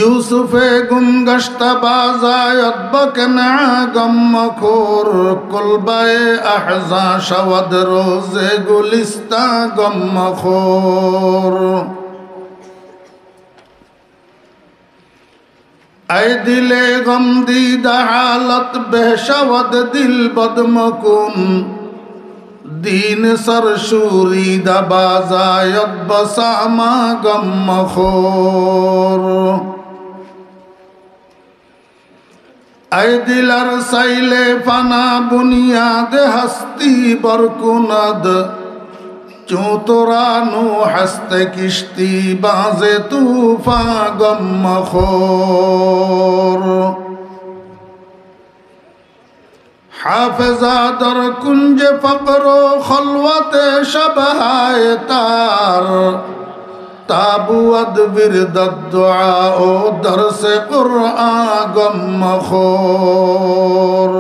ইউসুফে গুমগশত বাজায়ত বকনা গমখোর কুলবায়ে আহজা শওদ রোজে গুলিস্তা গমখোর ऐ दिले गम दीदा हालत बेशवद दिल बदमकुन दीन सरशूरी दबाजायत बसामा गम मखोर ऐ दिलर सैले फना बुनियाद हस्ती बरकुनद चूं तोरा नू हस्त किश्ती बाजे तूफा गम मखोर हाफिजा दर कुंज फकरो खलवत शबहाय तार ताबुअद विरदत दुआ ओ दर से कुरआन गम मखोर